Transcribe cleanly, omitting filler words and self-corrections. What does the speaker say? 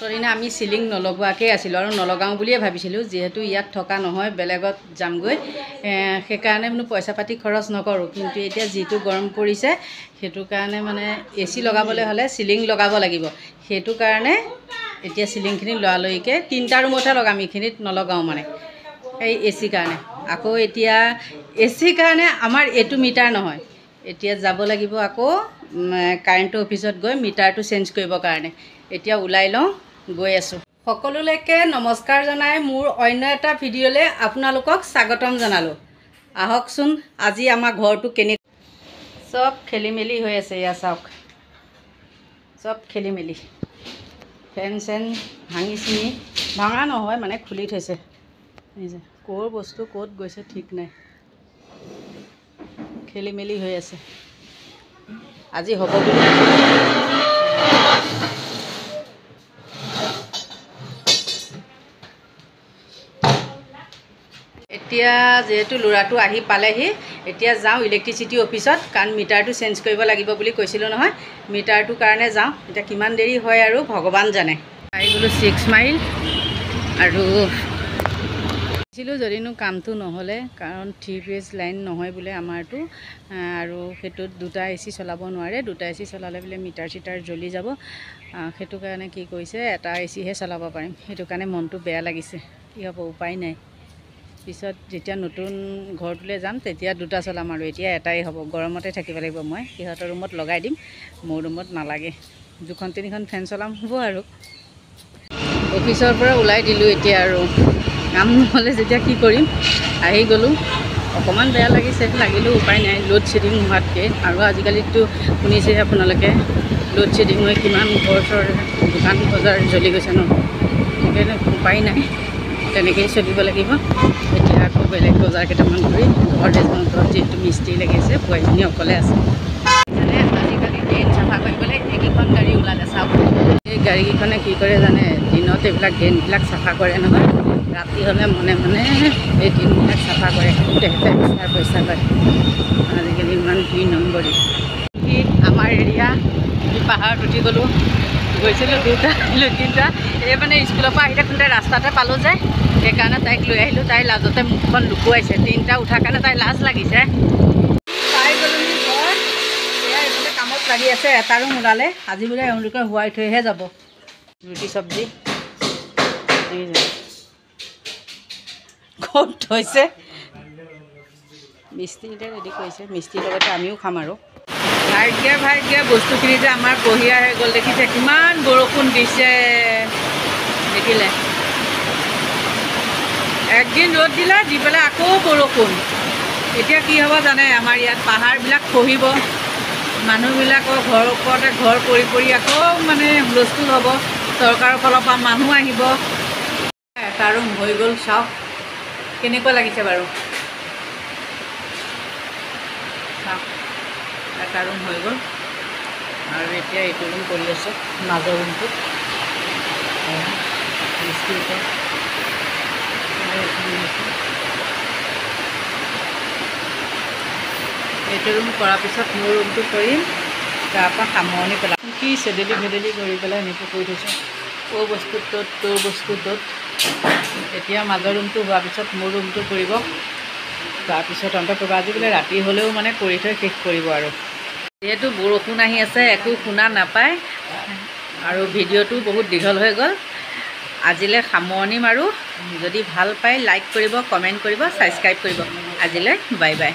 তৰিনা আমি সিলিং নলগোৱাকৈ আছিলোঁ আৰু নলগাওঁ বুলিয়ে ভাবিছিলোঁ যিহেতু ইয়াত থকা নহয় বেলেগত যামগৈ সেইকাৰণে মানে পইচা পাতি খৰচ নকৰোঁ কিন্তু এতিয়া যিটো গৰম পৰিছে সেইটো কাৰণে মানে এচি লগাবলৈ হ'লে সিলিং লগাব লাগিব সেইটো কাৰণে এতিয়া সিলিংখিনি লৰালৰিকৈ 3টা ৰুমতহে লগাম এইখিনিত নলগাওঁ মানে এই এচি কাৰণে আকৌ এতিয়া এচি কাৰণে আমাৰ এইটো মিটাৰ নহয় এতিয়া যাব লাগিব আকৌ কাৰেণ্টৰ অফিচত গৈ মিটাৰটো চেঞ্জ কৰিবৰ কাৰণে এতিয়া ওলাই লওঁ গৈ আছোঁ সকলোলৈকে নমস্কাৰ জনাই মোৰ অন্য এটা ভিডিঅ'লৈ আপোনালোকক স্বাগতম জনালোঁ আহকচোন আজি আমাৰ ঘৰটো কেনে সব খেলি মেলি হৈ আছে ইয়া চাওক সব খেলি মেলি ফেন চেন ভাঙি চিঙি ভাঙা নহয় মানে খুলি থৈছে ক'ৰ বস্তু ক'ত গৈছে ঠিক নাই খেলি মেলি হৈ আছে আজি হ'ব বুলি এতিয়া যেহেতু ল'ৰাটো আহি পালেহি এতিয়া যাওঁ ইলেক্ট্ৰিচিটি অফিচত কাৰণ মিটাৰটো চেঞ্জ কৰিব লাগিব বুলি কৈছিলোঁ নহয় মিটাৰটোৰ কাৰণে যাওঁ এতিয়া কিমান দেৰি হয় আৰু ভগৱান জানে আহি গ'লোঁ 6 মাইল আৰু যদিনো কামটো নহ'লে কাৰণ 3 ফেজ লাইন নহয় বোলে আমাৰটো আৰু সেইটোত 2টা এচি চলাব নোৱাৰে 2টা এচি চলালে বোলে মিটাৰ চিটাৰ জ্বলি যাব সেইটো কাৰণে কি কৰিছে এটা এচিহে চলাব পাৰিম সেইটো কাৰণে মনটো বেয়া লাগিছে কি হ'ব উপায় নাই পিছত যেতিয়া নতুন ঘৰটোলৈ যাম তেতিয়া 2টা চলাম আৰু এতিয়া এটাই হ'ব গৰমতে থাকিব লাগিব মই সিহঁতৰ ৰুমত লগাই দিম মোৰ ৰুমত নালাগে 2-3খন ফেন চলাম হ'ব আৰু অফিচৰ পৰা ওলাই দিলোঁ এতিয়া আৰু কাম নহ'লে যেতিয়া কি কৰিম আহি গ'লোঁ অকণমান বেয়া লাগিছে লাগিলেও উপায় নাই লোড শ্বেডিং হোৱাতকৈ আৰু আজিকালিতো শুনিছে আপোনালোকে লোড শ্বেডিং হৈ কিমান ঘৰ চৰ দোকান বজাৰ জ্বলি গৈছে ন সেইকাৰণে উপায় নাই তেনেকৈয়ে চলিব লাগিব এতিয়া আকৌ বেলেগ বজাৰ কেইটামান কৰি ঘৰত যিহেতু মিস্ত্ৰী লাগিছে বোৱাৰীজনী অকলে আছে আজিকালি ড্ৰেইন চাফা কৰিবলৈ এইকেইখন গাড়ী ওলালে চাওক এই গাড়ীকেইখনে কি কৰে জানে দিনত এইবিলাক ড্ৰেইনবিলাক চাফা কৰে নহয় ৰাতি হ'লে মনে মনে এই ড্ৰেইনবিলাক চাফা কৰে তেখেতে এক্সট্ৰা পইচা পায় আজিকালি ইমান 2 নম্বৰী আমাৰ এৰিয়া পাহাৰত উঠি গ'লোঁ গৈছিলোঁ 2টা 3টা এই মানে স্কুলৰ পৰা আহি থাকোঁতে ৰাস্তাতে পালোঁ যে সেইকাৰণে তাইক লৈ আহিলোঁ তাই লাজতে মুখখন লুকুৱাইছে 3টা উঠাৰ কাৰণে তাই লাজ লাগিছে পাই গ'লোহি ঘৰ এয়া এইফালে কামত লাগি আছে এটা ৰুম ওলালে আজি বোলে এওঁলোকে হোৱাই থৈহে যাব ৰুটি চব্জি ক'ত থৈছে মিস্ত্ৰীতে ৰেডি কৰিছে মিস্ত্ৰীৰ লগতে আমিও খাম আৰু ভাগ্যে বস্তুখিনি যে আমাৰ কঢ়িয়া হৈ গ'ল দেখিছে কিমান বৰষুণ দিছে দেখিলে একদিন ৰ'দ দিলে দি পেলাই আকৌ বৰষুণ এতিয়া কি হ'ব জানে আমাৰ ইয়াত পাহাৰবিলাক খহিব মানুহবিলাকৰ ঘৰৰ ওপৰতে ঘৰ পৰি পৰি আকৌ মানে হুলস্থুল হ'ব চৰকাৰৰ ফালৰ পৰা মানুহ আহিব এটা ৰুম হৈ গ'ল চাওক কেনেকুৱা লাগিছে বাৰু চাওক এটা ৰুম হৈ গ'ল আৰু এতিয়া এইটো ৰুম কৰি আছে মাজৰ ৰুমটো এইটো ৰুম কৰাৰ পিছত মোৰ ৰুমটো কৰিম তাৰপৰা সামৰণি পেলাম কি চেদেলি ভেদেলি কৰি পেলাই এনেকৈ কৰি থৈছোঁ অ' বস্তু ত'ত তোৰ বস্তু ত'ত এতিয়া মাজৰ ৰুমটো হোৱাৰ পিছত মোৰ ৰুমটো কৰিব তাৰপিছত অন্ত কৰিব আজি বোলে ৰাতি হ'লেও মানে কৰি থৈ শেষ কৰিব আৰু যিহেতু বৰষুণ আহি আছে একো শুনা নাপায় আৰু ভিডিঅ'টো বহুত দীঘল হৈ গ'ল আজিলৈ সামৰণি মাৰোঁ যদি ভাল পায় লাইক কৰিব কমেণ্ট কৰিব ছাবস্ক্ৰাইব কৰিব আজিলৈ বাই বাই